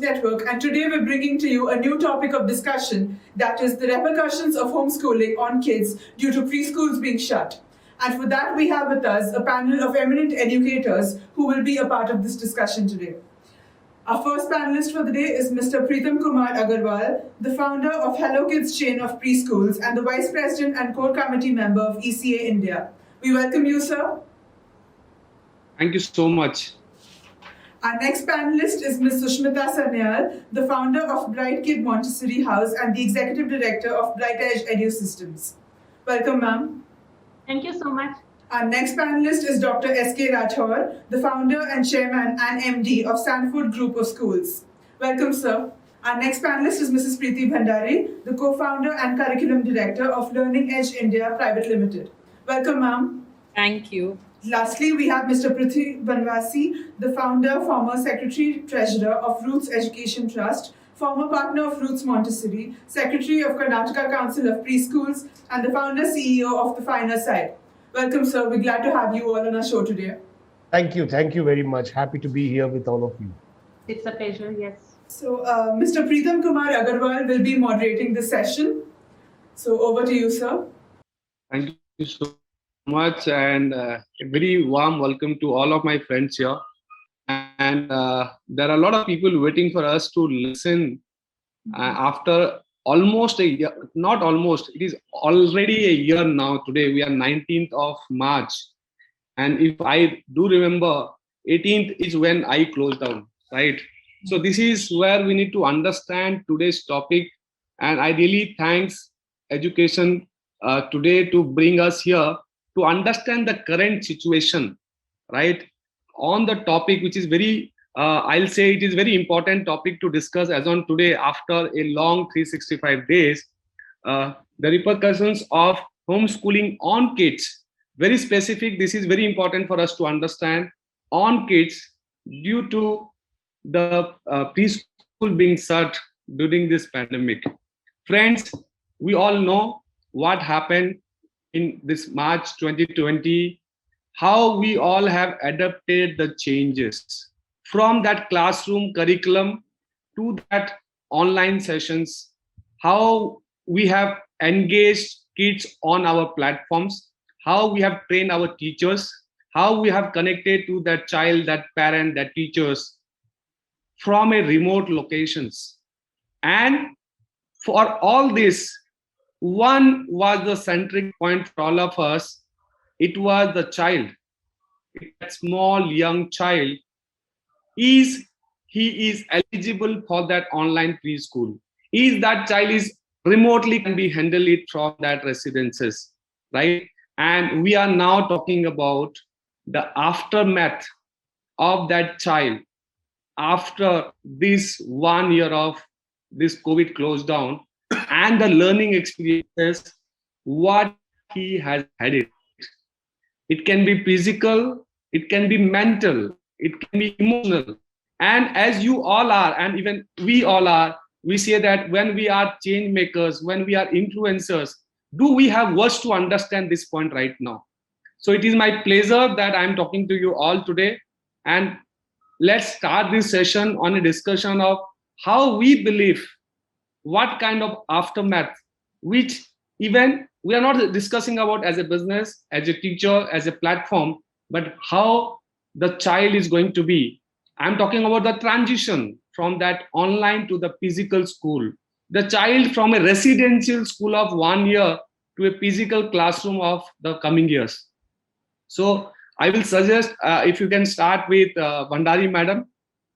Network, and today we're bringing to you a new topic of discussion, that is the repercussions of homeschooling on kids due to preschools being shut. And for that, we have with us a panel of eminent educators who will be a part of this discussion today. Our first panelist for the day is Mr. Preetham Kumar Agarwal, the founder of Hello Kids chain of preschools and the Vice President and Core Committee member of ECA India. We welcome you, sir. Thank you so much. Our next panelist is Ms. Sushmita Sanyal, the founder of Bright Kid Montessori House and the Executive Director of Bright Edge Edu Systems. Welcome, ma'am. Thank you so much. Our next panelist is Dr. S.K. Rathore, the founder and chairman and MD of Sanford Group of Schools. Welcome, sir. Our next panelist is Mrs. Preeti Bhandari, the co-founder and curriculum director of Learning Edge India Private Limited. Welcome, ma'am. Thank you. Lastly, we have Mr. Prithvi Banwasi, the founder, former secretary, treasurer of Roots Education Trust, former partner of Roots Montessori, secretary of Karnataka Council of Preschools, and the founder CEO of The Finer Side. Welcome, sir. We're glad to have you all on our show today. Thank you. Thank you very much. Happy to be here with all of you. It's a pleasure, yes. So, Mr. Preetham Kumar Agarwal will be moderating this session. So, over to you, sir. Thank you so much, and a very warm welcome to all of my friends here. And there are a lot of people waiting for us to listen after almost a year, not almost, it is already a year now. Today we are 19th of March. And if I do remember, 18th is when I closed down, right? So this is where we need to understand today's topic. And I really thanks education today to bring us here to understand the current situation, right? On the topic, which is very, I'll say it is very important topic to discuss as on today after a long 365 days, the repercussions of homeschooling on kids. Very specific, this is very important for us to understand on kids due to the preschool being shut during this pandemic. Friends, we all know what happened in this March 2020, how we all have adapted the changes from that classroom curriculum to that online sessions, how we have engaged kids on our platforms, how we have trained our teachers, how we have connected to that child, that parent, that teachers from a remote locations. And for all this, one was the centric point for all of us. It was the child. That small young child, he is eligible for that online preschool. That child is remotely can be handled it from that residences, right? And we are now talking about the aftermath of that child after this 1 year of this COVID closed down and the learning experiences, what he has had it. It can be physical, it can be mental, it can be emotional. And as you all are, and even we all are, we say that when we are change makers, when we are influencers, do we have words to understand this point right now? So it is my pleasure that I'm talking to you all today. And let's start this session on a discussion of how we believe, what kind of aftermath, which even we are not discussing about as a business, as a teacher, as a platform, but how the child is going to be. I'm talking about the transition from that online to the physical school. The child from a residential school of 1 year to a physical classroom of the coming years. So I will suggest if you can start with Bhandari madam.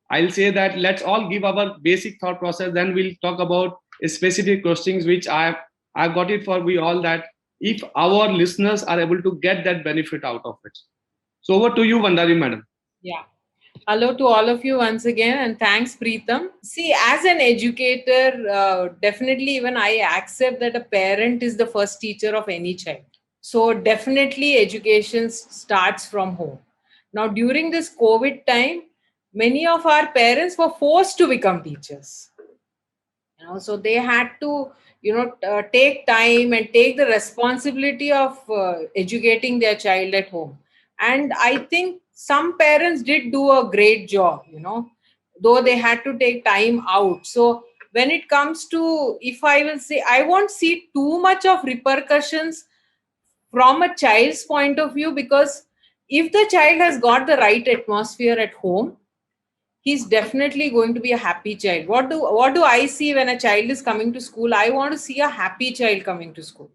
I'll say that let's all give our basic thought process, then we'll talk about specific questions which I've got it for we all, that if our listeners are able to get that benefit out of it. So over to you, Bhandari madam. Yeah. Hello to all of you once again, and thanks, Preetham. See, as an educator, definitely even I accept that a parent is the first teacher of any child. So definitely education starts from home. Now, during this COVID time, many of our parents were forced to become teachers. So they had to, take time and take the responsibility of educating their child at home. And I think some parents did do a great job. though they had to take time out. So when it comes to, if I will say, I won't see too much of repercussions from a child's point of view, because if the child has got the right atmosphere at home, he's definitely going to be a happy child. What do I see when a child is coming to school? I want to see a happy child coming to school.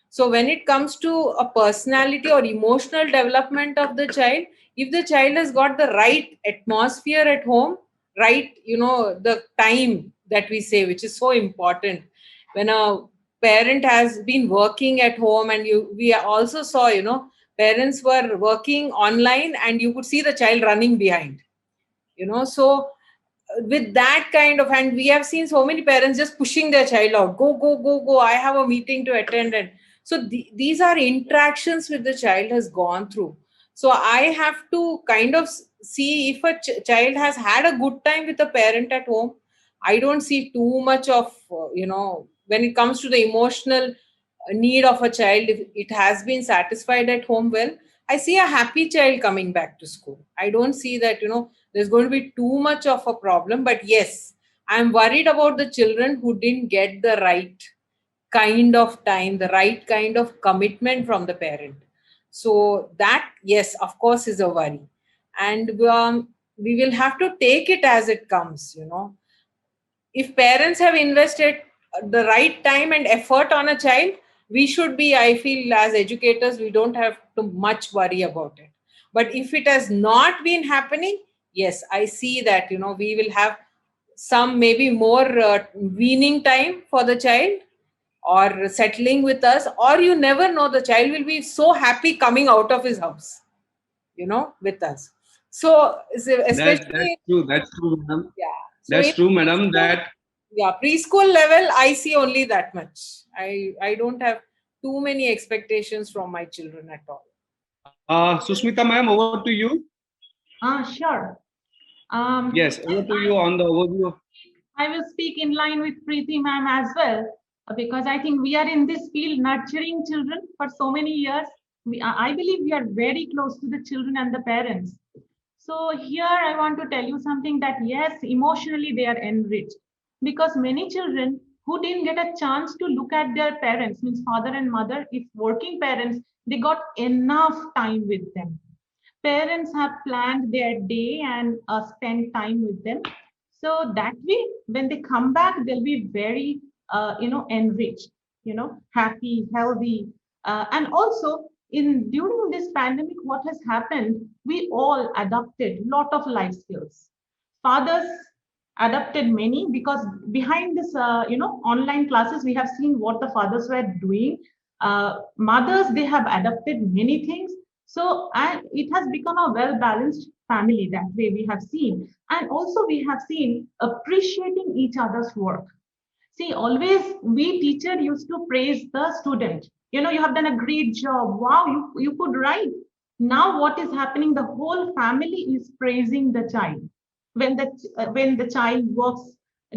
So when it comes to a personality or emotional development of the child, if the child has got the right atmosphere at home, right, the time that we say, which is so important, when a parent has been working at home, and we also saw, parents were working online and you could see the child running behind, so with that kind of, and we have seen so many parents just pushing their child out, go go go go, I have a meeting to attend. And so these are interactions with the child has gone through. So I have to kind of see if a child has had a good time with a parent at home. I don't see too much of when it comes to the emotional need of a child, if it has been satisfied at home, well, I see a happy child coming back to school. I don't see that there's going to be too much of a problem. But yes, I'm worried about the children who didn't get the right kind of time, the right kind of commitment from the parent. So that, yes, of course, is a worry. And we will have to take it as it comes. If parents have invested the right time and effort on a child, we should be, I feel, as educators, we don't have to much worry about it. But if it has not been happening, yes, I see that we will have some maybe more weaning time for the child, or settling with us, or you never know, the child will be so happy coming out of his house with us. So especially, That's true, madam. yeah, so That's in true, madam. preschool, yeah, preschool level, I see only that much. I don't have too many expectations from my children at all. Susmita ma'am, over to you. Sure. Yes, over to you on the overview. I will speak in line with Preeti ma'am as well, because I think we are in this field nurturing children for so many years. I believe we are very close to the children and the parents. So here I want to tell you something, that yes, emotionally they are enriched, because many children who didn't get a chance to look at their parents, means father and mother, if working parents, they got enough time with them. Parents have planned their day and spent time with them. So that way, when they come back, they'll be very, enriched, happy, healthy. And also, during this pandemic, what has happened, we all adopted a lot of life skills. Fathers adopted many, because behind this, online classes, we have seen what the fathers were doing. Mothers, they have adopted many things. So, and it has become a well-balanced family, that way we have seen. And also we have seen appreciating each other's work. See, always we teacher used to praise the student. You have done a great job. Wow, you could write. Now what is happening? The whole family is praising the child. When the child works,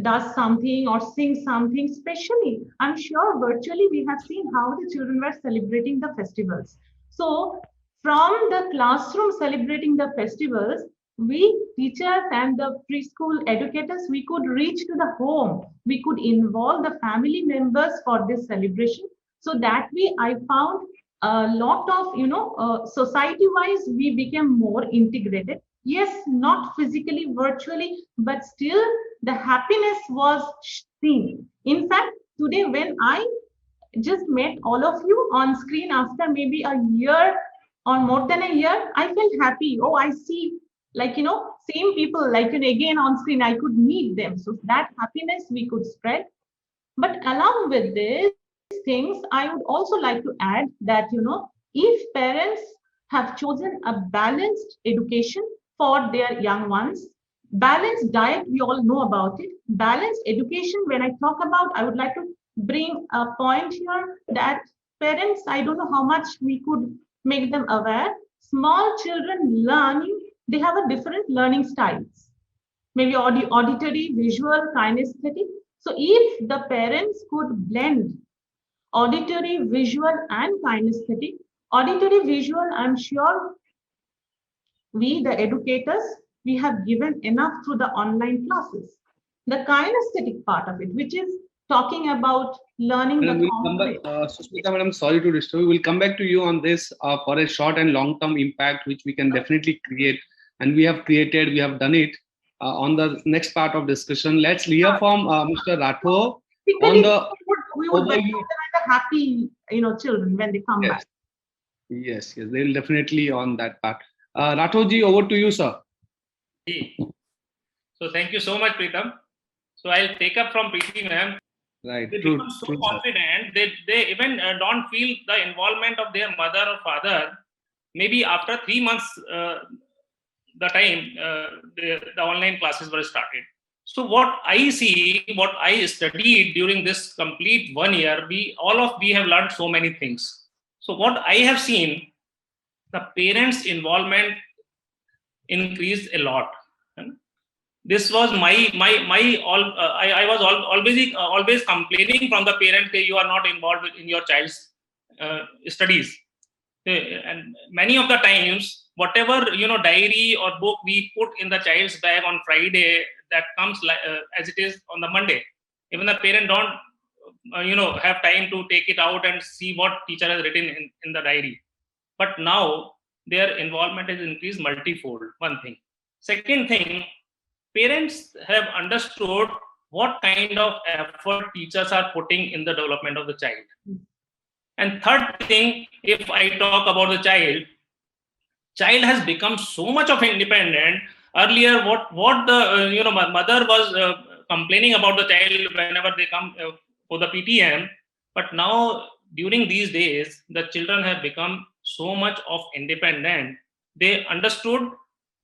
does something or sings something, especially, I'm sure virtually we have seen how the children were celebrating the festivals. So from the classroom celebrating the festivals, we teachers and the preschool educators, we could reach to the home. We could involve the family members for this celebration. So that way, I found a lot of, society-wise, we became more integrated. Yes, not physically, virtually, but still the happiness was seen. In fact, today when I just met all of you on screen after maybe a year or more than a year, I felt happy. Oh, I see, like, same people, like, again on screen, I could meet them. So that happiness we could spread. But along with these things, I would also like to add that, if parents have chosen a balanced education for their young ones, balanced diet, we all know about it. Balanced education, when I talk about, I would like to bring a point here that parents, I don't know how much we could make them aware. Small children learning, they have a different learning styles, maybe auditory, visual, kinesthetic. So if the parents could blend auditory, visual, and kinesthetic, auditory, visual, I'm sure we, the educators, we have given enough through the online classes. The kinesthetic part of it, which is talking about learning Madam, the we'll come back. complex. Susmita, madam, sorry to disturb you. We'll come back to you on this for a short and long-term impact, which we can definitely create. And we have created, we have done it on the next part of discussion. Let's hear from Mr. Rathore on Typically, the we would welcome overview. them as a happy, children when they come Yes, back. yes, yes. They'll definitely on that part. Rathore ji, over to you, sir. So thank you so much, Pritam. So I'll take up from Preeti ma'am. Right, They true, become so true, sir. confident, they even don't feel the involvement of their mother or father. Maybe after 3 months, the time the online classes were started. So what I see, what I studied during this complete 1 year, we have learned so many things. So what I have seen, the parents' involvement increased a lot. This was I was always complaining from the parent that you are not involved in your child's studies. And many of the times, whatever diary or book we put in the child's bag on Friday, that comes as it is on the Monday. Even the parent don't have time to take it out and see what teacher has written in the diary. But now their involvement has increased multifold. One thing. Second thing, parents have understood what kind of effort teachers are putting in the development of the child. And third thing, if I talk about the child has become so much of independent. Earlier, what the mother was complaining about the child whenever they come for the PTM, but now during these days, the children have become so much of independent. They understood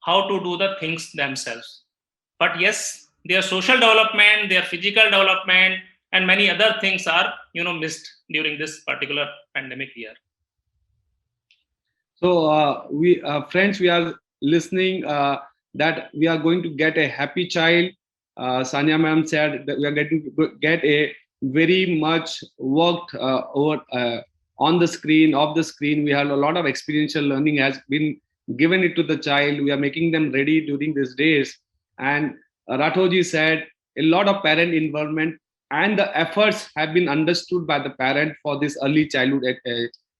how to do the things themselves. But yes, their social development, their physical development, and many other things are missed during this particular pandemic year. So we friends, we are listening that we are going to get a happy child. Sanya ma'am said that we are getting to get a very much worked over on the screen, off the screen. We have a lot of experiential learning has been given it to the child. We are making them ready during these days. And Rathoji said a lot of parent involvement and the efforts have been understood by the parent for this early childhood,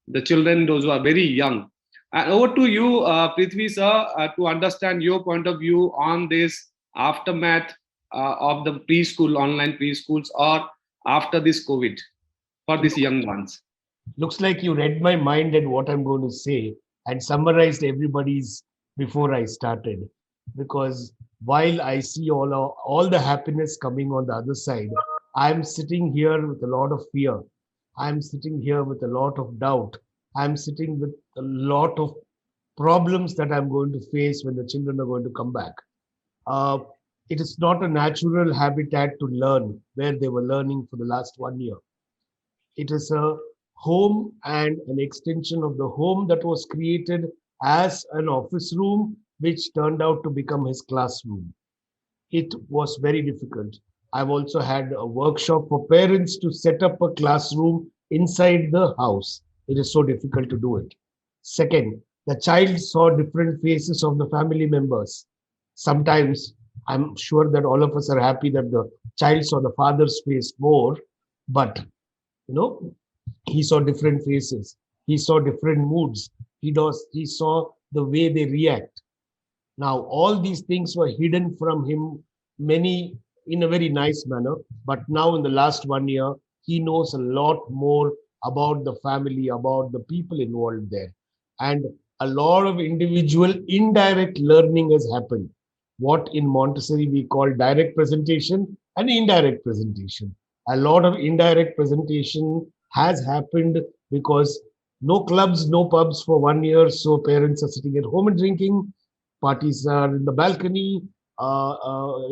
the children, those who are very young. And over to you, Prithvi sir, to understand your point of view on this aftermath of the preschool, online preschools, or after this COVID for these young ones. Looks like you read my mind and what I'm going to say and summarized everybody's before I started. Because while I see all the happiness coming on the other side, I'm sitting here with a lot of fear. I'm sitting here with a lot of doubt. I'm sitting with a lot of problems that I'm going to face when the children are going to come back. It is not a natural habitat to learn where they were learning for the last 1 year. It is a home and an extension of the home that was created as an office room, which turned out to become his classroom. It was very difficult. I've also had a workshop for parents to set up a classroom inside the house. It is so difficult to do it. Second, the child saw different faces of the family members. Sometimes I'm sure that all of us are happy that the child saw the father's face more, but he saw different faces. He saw different moods. He saw the way they react. Now, all these things were hidden from him, many in a very nice manner. But now in the last 1 year, he knows a lot more about the family, about the people involved there. And a lot of individual indirect learning has happened. What in Montessori we call direct presentation and indirect presentation. A lot of indirect presentation has happened because no clubs, no pubs for 1 year. So parents are sitting at home and drinking. Parties are in the balcony.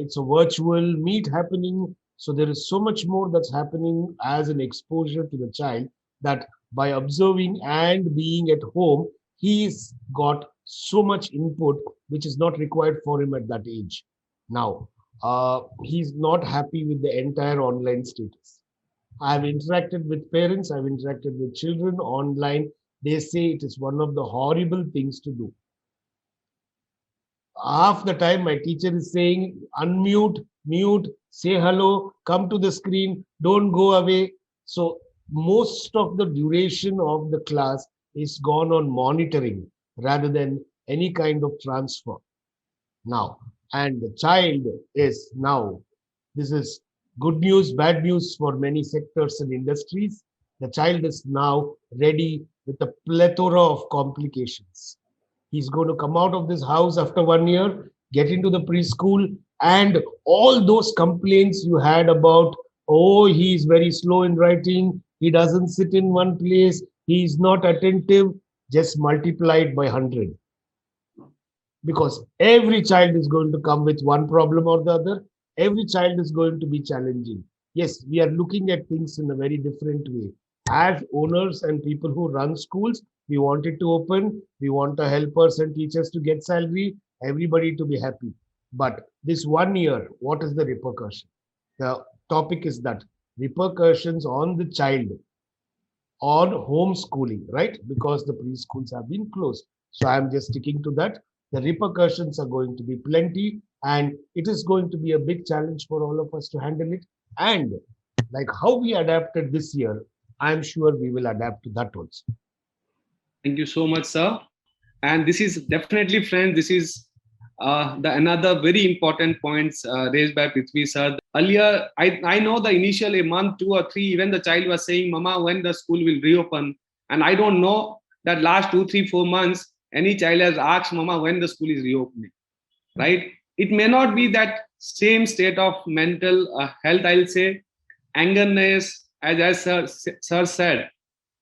It's a virtual meet happening. So there is so much more that's happening as an exposure to the child that by observing and being at home, he's got so much input which is not required for him at that age. Now, he's not happy with the entire online status. I've interacted with parents, I've interacted with children online. They say it is one of the horrible things to do. half the time my teacher is saying, unmute, mute, say hello, come to the screen, don't go away. So most of the duration of the class is gone on monitoring rather than any kind of transfer now. And the child is now, this is good news, bad news for many sectors and industries. The child is now ready with a plethora of complications. He's going to come out of this house after 1 year, get into the preschool, and all those complaints you had about, oh, he's very slow in writing, he doesn't sit in one place, he's not attentive, just multiplied by 100. Because every child is going to come with one problem or the other. Every child is going to be challenging. Yes, we are looking at things in a very different way. As owners and people who run schools, we want it to open. We want the helpers and teachers to get salary, everybody to be happy. But this 1 year, what is the repercussion? The topic is that repercussions on the child on homeschooling, right? Because the preschools have been closed. So I'm just sticking to that. The repercussions are going to be plenty, and it is going to be a big challenge for all of us to handle it. And like how we adapted this year, I'm sure we will adapt to that also. Thank you so much, sir. And this is definitely, friends, this is another very important points raised by Prithvi sir. Earlier, I know the initial a month, 2 or 3, even the child was saying, Mama, when the school will reopen? And I don't know that last 2, 3, 4 months, any child has asked, Mama, when the school is reopening, right? It may not be that same state of mental health, I'll say, angerness, as sir said.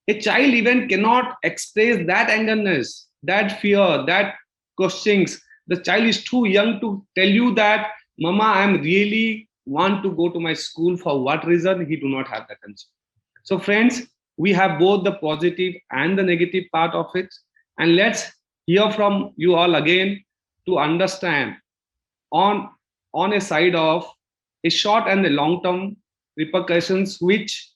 A child even cannot express that angerness, that fear, that questions. The child is too young to tell you that, Mama, I'm really want to go to my school. For what reason? He do not have that answer. So friends, we have both the positive and the negative part of it. And let's hear from you all again to understand on a side of a short and a long-term repercussions, which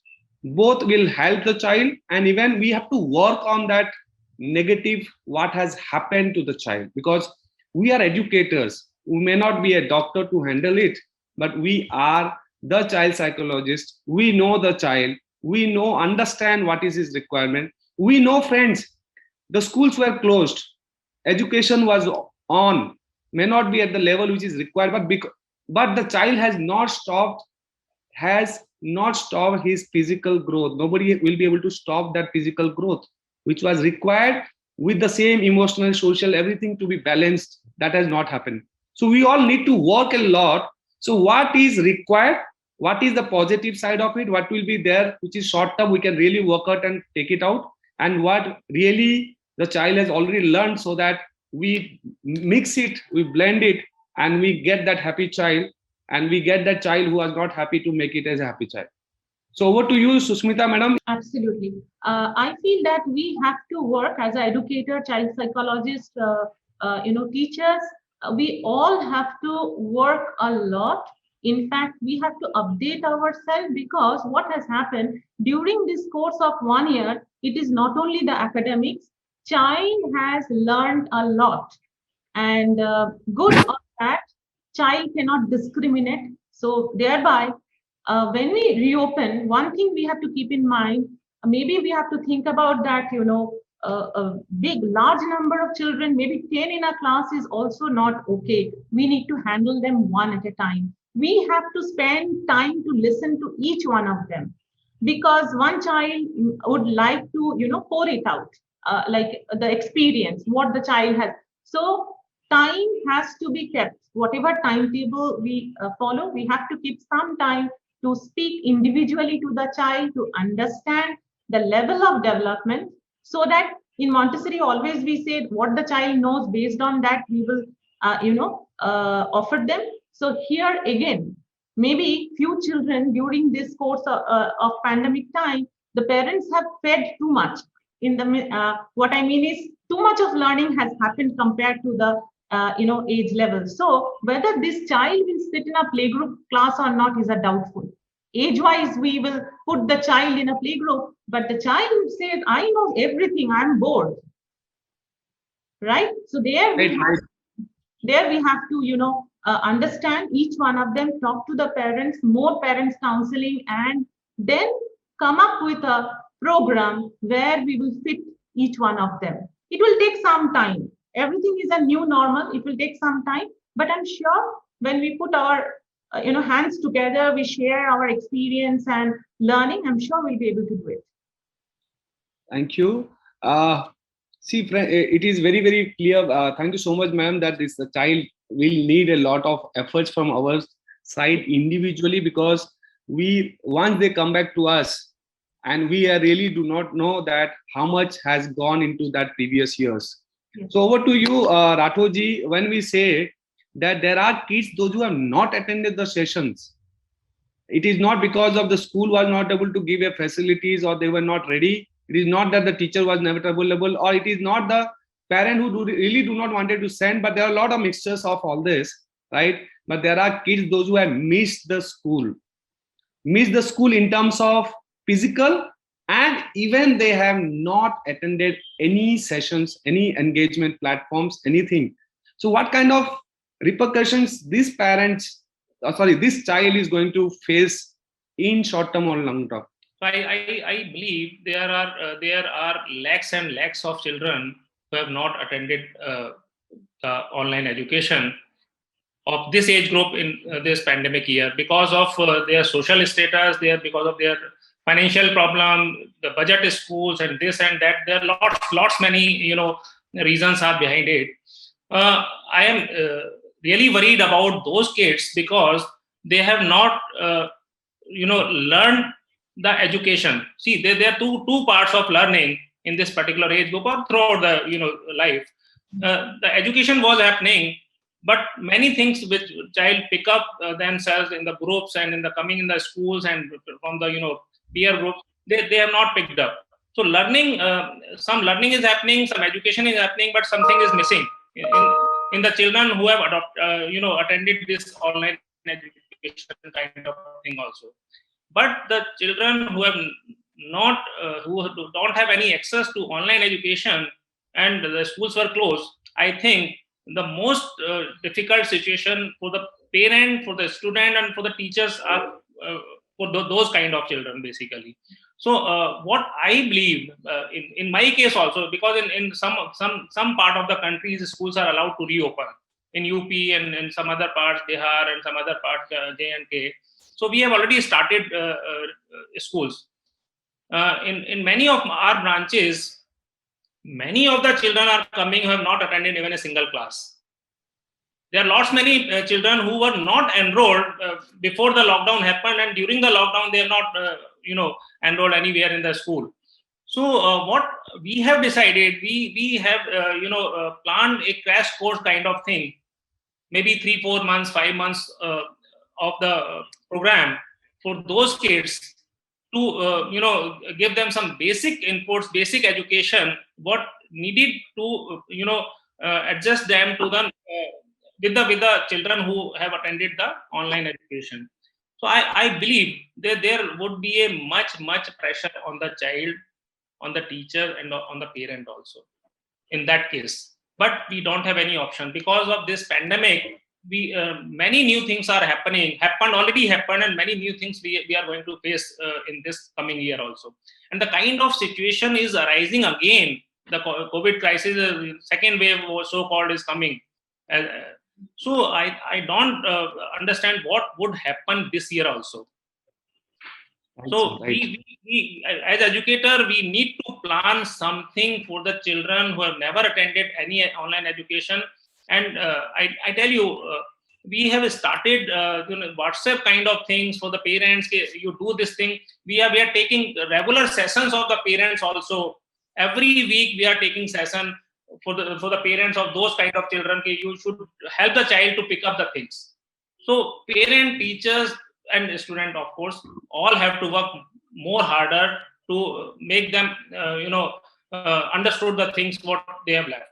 both will help the child, and even we have to work on that negative what has happened to the child, because we are educators. We may not be a doctor to handle it, but we are the child psychologist. We know the child, we know, understand what is his requirement. We know, friends, the schools were closed, education was on, may not be at the level which is required, but the child has not stopped his physical growth. Nobody will be able to stop that physical growth, which was required, with the same emotional, social, everything to be balanced. That has not happened. So we all need to work a lot. So what is required? What is the positive side of it? What will be there, which is short term, we can really work out and take it out, and what really the child has already learned, so that we mix it, we blend it, and we get that happy child, and we get that child who was not happy to make it as a happy child. So over to you, Susmita madam. Absolutely. I feel that we have to work as an educator, child psychologist, teachers. We all have to work a lot. In fact, we have to update ourselves, because what has happened during this course of 1 year, it is not only the academics, child has learned a lot, and good or bad, child cannot discriminate. So thereby, when we reopen, one thing we have to keep in mind, maybe we have to think about that, a big, large number of children, maybe 10 in a class is also not okay. We need to handle them one at a time. We have to spend time to listen to each one of them, because one child would like to, pour it out, like the experience, what the child has. So time has to be kept. Whatever timetable we follow, we have to keep some time to speak individually to the child, to understand the level of development, so that in Montessori always we said what the child knows, based on that we will offer them. So here again, maybe few children during this course of pandemic time, the parents have fed too much. In the what I mean is, too much of learning has happened compared to the age level. So whether this child will sit in a playgroup class or not is a doubtful. Age-wise, we will put the child in a playgroup, but the child says, I know everything, I'm bored. Right? So there we have, There we have to, understand each one of them, talk to the parents, more parents counseling, and then come up with a program where we will fit each one of them. It will take some time. Everything is a new normal. It will take some time, but I'm sure when we put our hands together, we share our experience and learning, I'm sure we'll be able to do it. Thank you. See, it is very, very clear. Thank you so much, ma'am, that the child will need a lot of efforts from our side individually, because once they come back to us, and we really do not know that how much has gone into that previous years. Yes. So over to you, Rathoji, when we say that there are kids, those who have not attended the sessions, it is not because of the school was not able to give a facilities or they were not ready. It is not that the teacher was never available, or it is not the parent who really do not wanted to send, but there are a lot of mixtures of all this, right? But there are kids, those who have missed the school in terms of physical, and even they have not attended any sessions, any engagement platforms, anything. So what kind of repercussions this child is going to face in short term or long term? So I believe there are lakhs and lakhs of children who have not attended the online education of this age group in this pandemic year because of their social status, because of their financial problem, the budget is schools and this and that. There are lots many reasons are behind it. I am really worried about those kids because they have not learned the education. See, there are two parts of learning in this particular age group or throughout the life. The education was happening, but many things which child pick up themselves in the groups and in the coming in the schools and from the peer groups, they have not picked up. So learning, some learning is happening, some education is happening, but something is missing in the children who have attended this online education kind of thing also. But the children who have not, who don't have any access to online education and the schools were closed, I think the most difficult situation for the parent, for the student, and for the teachers are for those kind of children basically. So what I believe in my case also, because in some part of the country, the schools are allowed to reopen. In UP and in some other parts, Bihar and some other parts, J&K. So we have already started schools. In many of our branches, many of the children are coming who have not attended even a single class. There are many children who were not enrolled before the lockdown happened, and during the lockdown they have not enrolled anywhere in the school. So what we have decided, we have planned a crash course kind of thing, maybe 3-4 months, 5 months of the program for those kids to give them some basic inputs, basic education, what needed to adjust them to the with the children who have attended the online education. So I believe that there would be a much pressure on the child, on the teacher, and on the parent also in that case. But we don't have any option because of this pandemic. We many new things are already happened, and many new things we are going to face in this coming year also. And the kind of situation is arising again. The COVID crisis, second wave so-called, is coming. So I don't understand what would happen this year also. So we as educator, we need to plan something for the children who have never attended any online education. And I tell you, we have started WhatsApp kind of things for the parents. You do this thing. We are taking regular sessions of the parents also. Every week we are taking session for the parents of those kind of children. You should help the child to pick up the things. So parent, teachers, and student, of course, all have to work more harder to make them understood the things what they have left.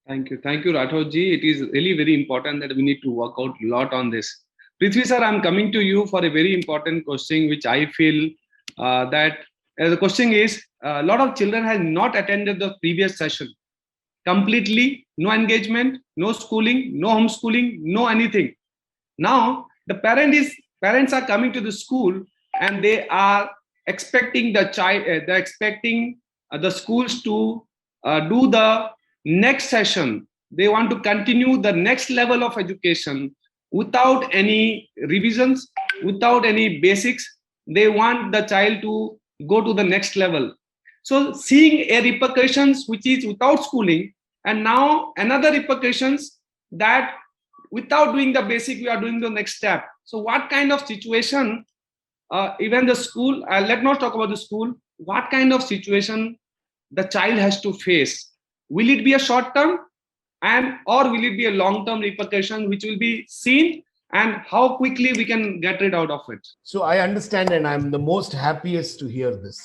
Thank you, Rathod-ji. It is really very important that we need to work out a lot on this. Prithvi sir, I'm coming to you for a very important question, which I feel that the question is, a lot of children have not attended the previous session completely, no engagement, no schooling, no homeschooling, no anything. Now the parents are coming to the school and they are expecting the child, they're expecting the schools to do the next session. They want to continue the next level of education without any revisions, without any basics. They want the child to go to the next level. So seeing a repercussions which is without schooling, and now another repercussions that without doing the basic, we are doing the next step. So what kind of situation, even the school, let's not talk about the school, what kind of situation the child has to face? Will it be a short term, and or will it be a long term repercussion which will be seen, and how quickly we can get rid out of it? So I understand, and I'm the most happiest to hear this.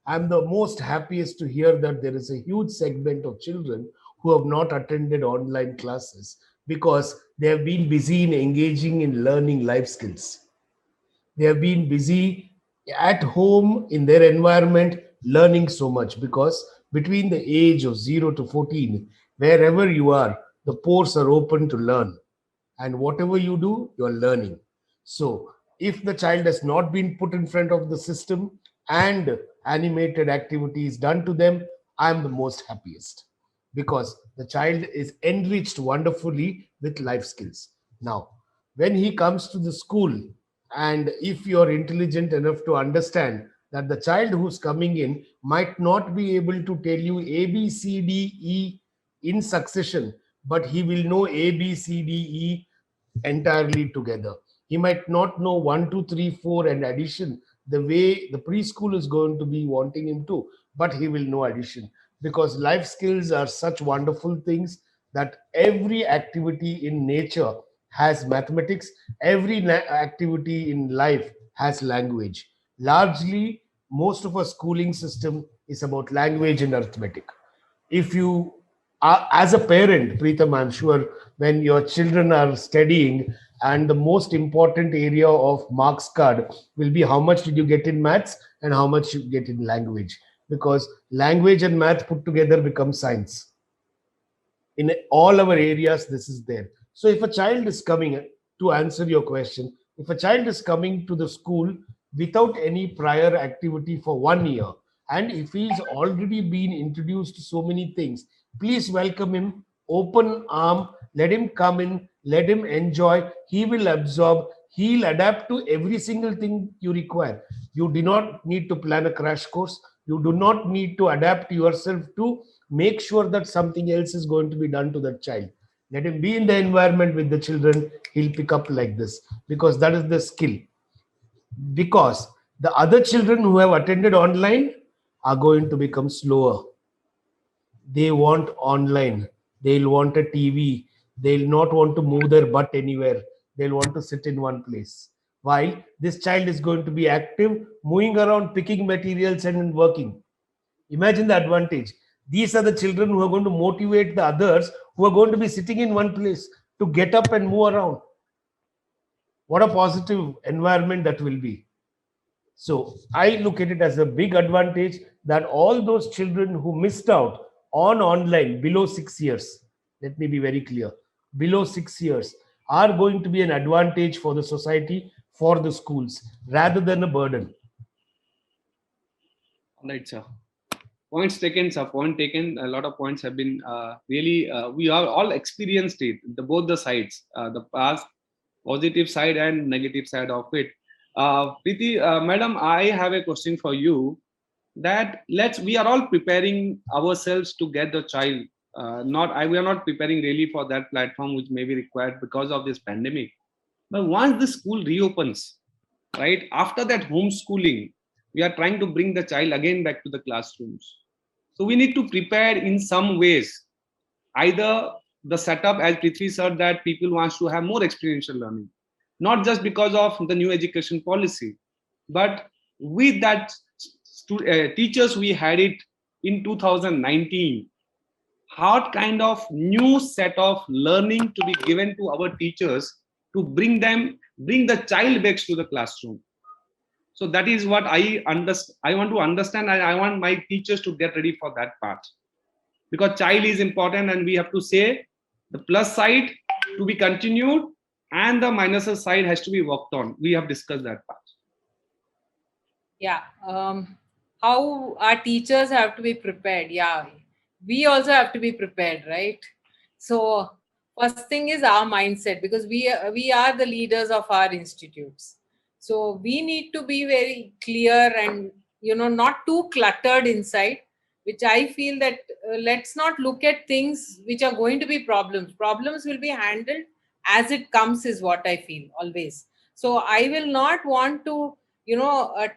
I'm the most happiest to hear that there is a huge segment of children who have not attended online classes because they have been busy in engaging in learning life skills. They have been busy at home in their environment learning so much, because between the age of 0 to 14, wherever you are, the pores are open to learn, and whatever you do, you're learning. So if the child has not been put in front of the system and animated activities done to them, I'm the most happiest, because the child is enriched wonderfully with life skills. Now when he comes to the school, and if you're intelligent enough to understand that the child who's coming in might not be able to tell you A, B, C, D, E in succession, but he will know A, B, C, D, E entirely together. He might not know 1, 2, 3, 4 and addition the way the preschool is going to be wanting him to, but he will know addition, because life skills are such wonderful things that every activity in nature has mathematics, every activity in life has language. Largely, most of our schooling system is about language and arithmetic. If you are, as a parent, Preetham, I'm sure when your children are studying, and the most important area of marks card will be how much did you get in maths and how much you get in language, because language and math put together become science. In all our areas, this is there. So if a child is coming, to answer your question, if a child is coming to the school without any prior activity for 1 year, and if he's already been introduced to so many things, please welcome him, open arm, let him come in, let him enjoy. He will absorb, he'll adapt to every single thing you require. You do not need to plan a crash course. You do not need to adapt yourself to make sure that something else is going to be done to that child. Let him be in the environment with the children. He'll pick up like this, because that is the skill. Because the other children who have attended online are going to become slower. They want online. They'll want a TV. They'll not want to move their butt anywhere. They'll want to sit in one place. While this child is going to be active, moving around, picking materials and working. Imagine the advantage. These are the children who are going to motivate the others who are going to be sitting in one place to get up and move around. What a positive environment that will be. So I look at it as a big advantage that all those children who missed out on online below 6 years, let me be very clear, below 6 years, are going to be an advantage for the society, for the schools, rather than a burden. All right, sir. Points taken, sir. Point taken. A lot of points have been really. We are all experienced it. Both the sides, the past positive side and negative side of it. Preeti, madam, I have a question for you. That we are all preparing ourselves to get the child. We are not preparing really for that platform which may be required because of this pandemic. But once the school reopens, right after that homeschooling, we are trying to bring the child again back to the classrooms. So we need to prepare in some ways. Either the setup, as Prithvi said, that people want to have more experiential learning, not just because of the new education policy, but with that teachers we had it in 2019. What kind of new set of learning to be given to our teachers to bring the child back to the classroom? So that is what I want to understand, and I want my teachers to get ready for that part. because child is important, and we have to say the plus side to be continued and the minus side has to be worked on. We have discussed that part. Yeah. How our teachers have to be prepared. Yeah. We also have to be prepared, right? So first thing is our mindset, because we are the leaders of our institutes. So we need to be very clear and, not too cluttered inside, which I feel that let's not look at things which are going to be problems. Problems will be handled as it comes, is what I feel always. So I will not want to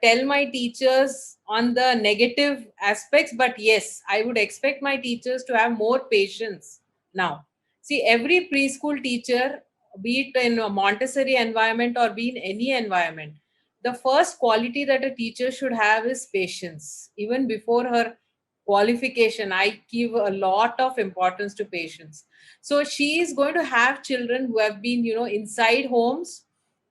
tell my teachers on the negative aspects, but yes, I would expect my teachers to have more patience now. See, every preschool teacher, be it in a Montessori environment or be in any environment, the first quality that a teacher should have is patience. Even before her qualification, I give a lot of importance to patience. So she is going to have children who have been inside homes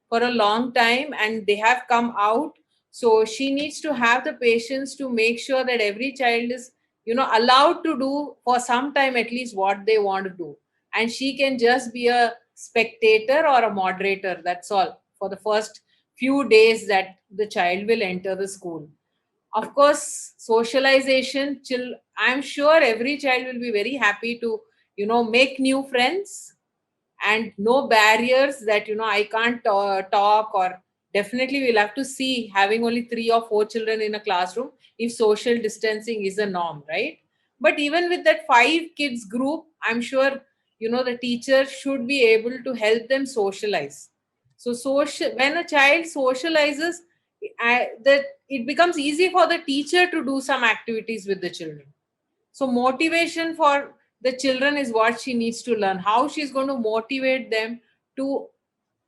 for a long time and they have come out. So she needs to have the patience to make sure that every child is allowed to do for some time at least what they want to do, and she can just be a spectator or a moderator, that's all, for the first few days that the child will enter the school. Of course, socialization, I'm sure every child will be very happy to make new friends, and no barriers that I can't talk, or definitely we'll have to see having only 3 or 4 children in a classroom if social distancing is a norm, right? But even with that 5 kids group, I'm sure the teacher should be able to help them socialize. So when a child socializes, that it becomes easy for the teacher to do some activities with the children. So motivation for the children is what she needs to learn, how she's going to motivate them to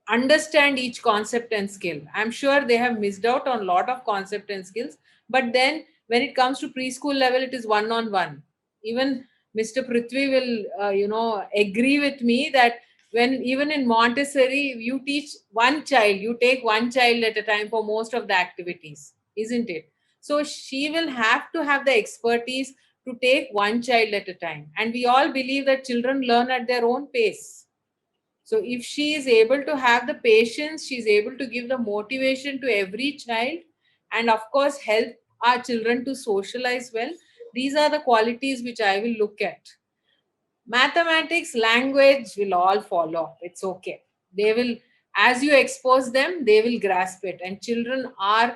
understand each concept and skill. I'm sure they have missed out on a lot of concept and skills, but then when it comes to preschool level, it is one on one. Even Mr. Prithvi will agree with me that when even in Montessori you teach one child, you take one child at a time for most of the activities, isn't it? So she will have to have the expertise to take one child at a time, and we all believe that children learn at their own pace. So if she is able to have the patience, she is able to give the motivation to every child, and of course help our children to socialize well. These are the qualities which I will look at. Mathematics, language will all follow. It's okay. They will, as you expose them, they will grasp it. And children are,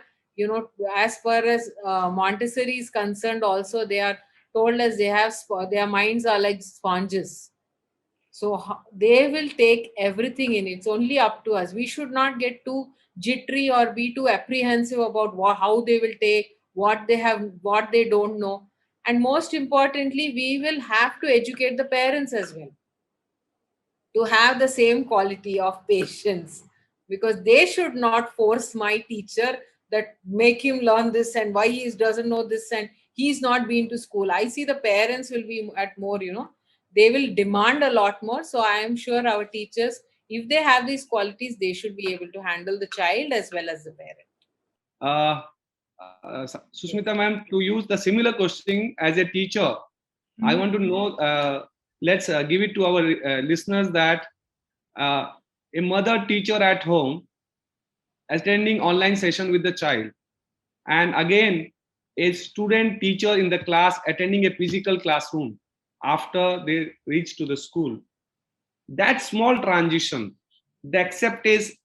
as far as Montessori is concerned, also they are told as they have their minds are like sponges. So they will take everything in. It's only up to us. We should not get too jittery or be too apprehensive about how they will take, what they have, what they don't know. And most importantly, we will have to educate the parents as well to have the same quality of patience, because they should not force my teacher that make him learn this and why he doesn't know this and he's not been to school. I see the parents will be at more, they will demand a lot more. So I am sure our teachers, if they have these qualities, they should be able to handle the child as well as the parent. Susmita ma'am, to use the similar question as a teacher, I want to know, let's give it to our listeners that a mother teacher at home attending online session with the child, and again a student teacher in the class attending a physical classroom after they reach to the school. That small transition, the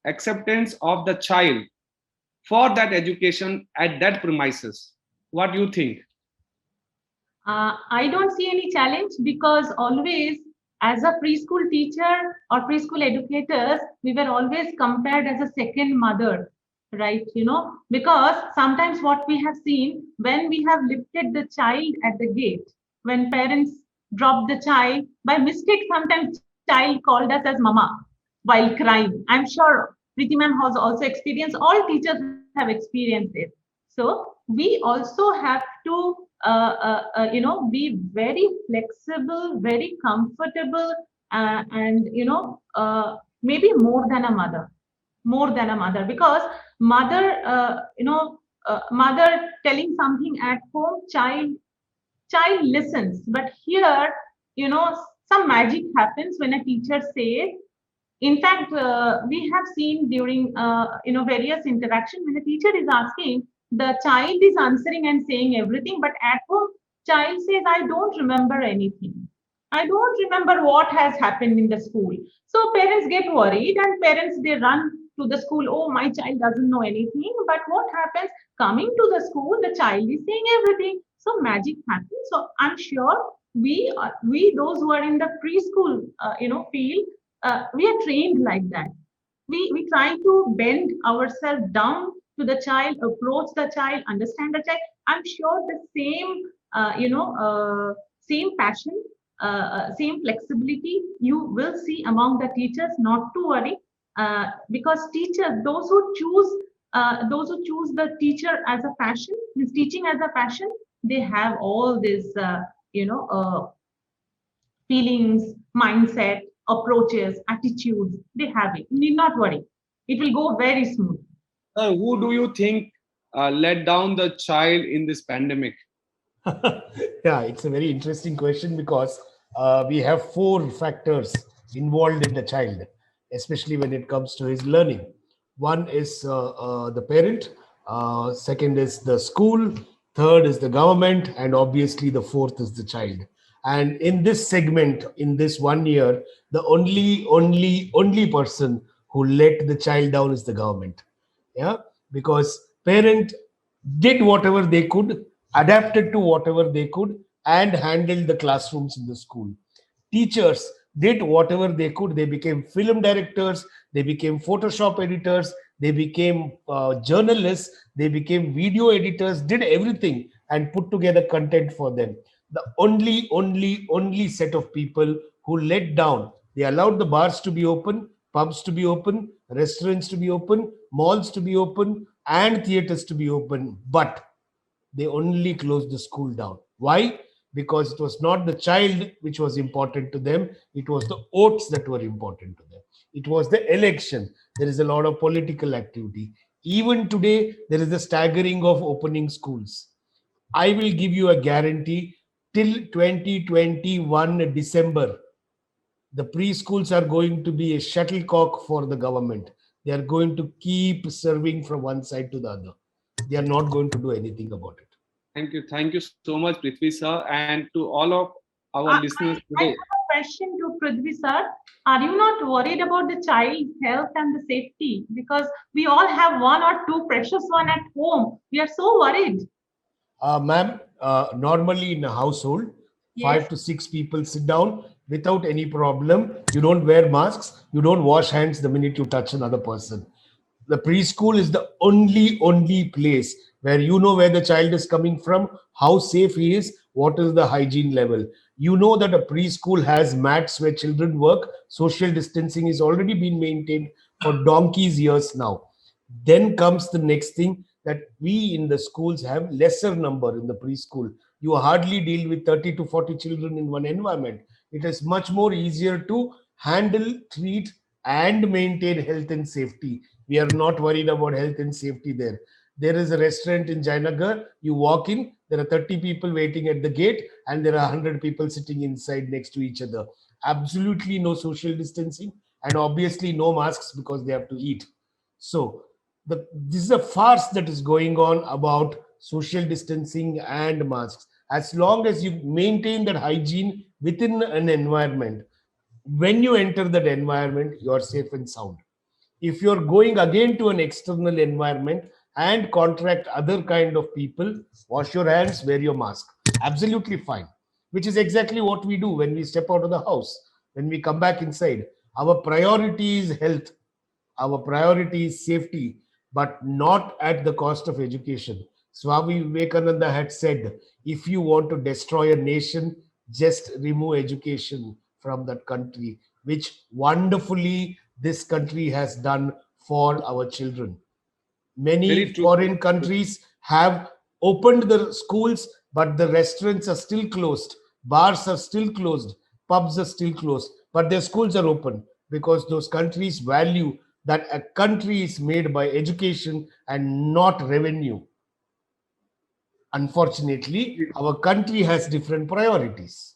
acceptance of the child for that education at that premises. What do you think? I don't see any challenge, because always as a preschool teacher or preschool educators, we were always compared as a second mother, right? Because sometimes what we have seen, when we have lifted the child at the gate, when parents drop the child, by mistake, sometimes child called us as mama while crying. I'm sure Preeti ma'am has also experienced, all teachers have experienced it. So we also have to be very flexible, very comfortable, and maybe more than a mother, because mother telling something at home, child child listens. But here, some magic happens when a teacher says, in fact, we have seen during various interaction when the teacher is asking, the child is answering and saying everything, but at home, child says, I don't remember anything. I don't remember what has happened in the school. So parents get worried and parents they run to the school. Oh, my child doesn't know anything. But what happens? Coming to the school, the child is saying everything. So magic happens. So I'm sure we those who are in the preschool field, we are trained like that. We try to bend ourselves down to the child, approach the child, understand the child. I'm sure the same same passion, same flexibility you will see among the teachers. Not to worry, because teachers, those who choose the teacher as a passion, means teaching as a passion, they have all this feelings, mindset, approaches, attitudes. They have it. You need not worry. It will go very smooth. Who do you think let down the child in this pandemic? Yeah, it's a very interesting question because we have four factors involved in the child, especially when it comes to his learning. One is the parent, second is the school, third is the government, and obviously the fourth is the child. And in this segment, in this 1 year, the only person who let the child down is the government. Yeah, because parent did whatever they could, adapted to whatever they could, and handled the classrooms in the school. Teachers did whatever they could. They became film directors, they became Photoshop editors, they became journalists, they became video editors, did everything and put together content for them. The only set of people who let down, they allowed the bars to be open, pubs to be open, restaurants to be open, malls to be open, and theaters to be open. But they only closed the school down. Why? Because it was not the child which was important to them, it was the votes that were important to them. It was the election. There is a lot of political activity. Even today, there is a staggering of opening schools. I will give you a guarantee till 2021 December, the preschools are going to be a shuttlecock for the government. They are going to keep serving from one side to the other. They are not going to do anything about it. Thank you so much, Prithvi sir, and to all of our listeners I today. have a question to Prithvi sir. Are you not worried about the child's health and the safety? Because we all have one or two precious one at home. We are so worried. Ma'am, normally in a household, Yes. 5 to 6 people sit down without any problem. You don't wear masks. You don't wash hands the minute you touch another person. The preschool is the only place where you know where the child is coming from, how safe he is, what is the hygiene level. You know that a preschool has mats where children work. Social distancing is already been maintained for donkey's years now. Then comes the next thing, that we in the schools have lesser number in the preschool. You hardly deal with 30 to 40 children in one environment. It is much more easier to handle, treat, and maintain health and safety. We are not worried about health and safety there. There is a restaurant in Jayanagar. You walk in, there are 30 people waiting at the gate, and there are 100 people sitting inside next to each other. Absolutely no social distancing, and obviously no masks because they have to eat. So this is a farce that is going on about social distancing and masks. As long as you maintain that hygiene within an environment, when you enter that environment, you are safe and sound. If you're going again to an external environment and contract other kind of people, wash your hands, wear your mask. Absolutely fine. Which is exactly what we do when we step out of the house. When we come back inside, our priority is health. Our priority is safety, but not at the cost of education. Swami Vivekananda had said, if you want to destroy a nation, just remove education from that country, which wonderfully this country has done for our children. Many Very true. foreign countries have opened the schools, but the restaurants are still closed, bars are still closed, pubs are still closed, but their schools are open because those countries value that a country is made by education and not revenue. Unfortunately, our country has different priorities.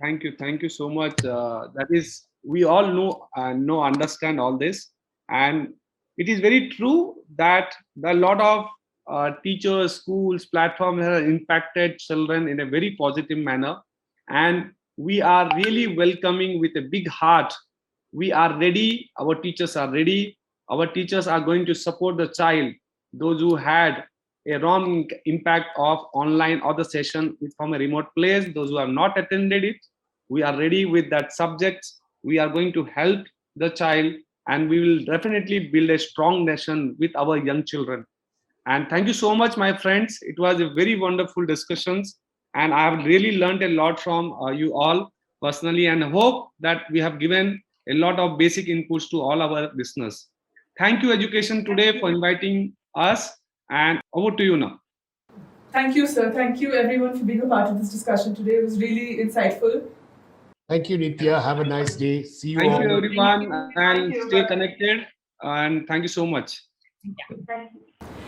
Thank you so much. That is, we all understand all this, and it is very true that a lot of teachers, schools, platforms have impacted children in a very positive manner, and we are really welcoming with a big heart. We are ready. Our teachers are ready. Our teachers are going to support the child. Those who had a wrong impact of online or the session from a remote place, those who have not attended it, we are ready with that subject. We are going to help the child, and we will definitely build a strong nation with our young children. And thank you so much, my friends. It was a very wonderful discussions, and I have really learned a lot from you all personally, and hope that we have given a lot of basic inputs to all our listeners. Thank you, Education Today, for inviting us, and over to you now. Thank you, sir. Thank you, everyone, for being a part of this discussion today. It was really insightful. Thank you, Nitya. Have a nice day. See you Thank all. you, everyone, and Thank you. stay connected. And thank you so much.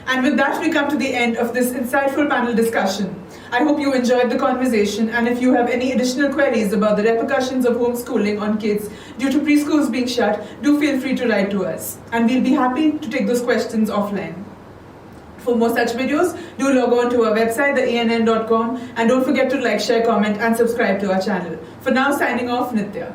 And with that, we come to the end of this insightful panel discussion. I hope you enjoyed the conversation, and if you have any additional queries about the repercussions of homeschooling on kids due to preschools being shut, do feel free to write to us, and we'll be happy to take those questions offline. For more such videos, do log on to our website, theann.com, and don't forget to like, share, comment, and subscribe to our channel. For now, signing off, Nitya.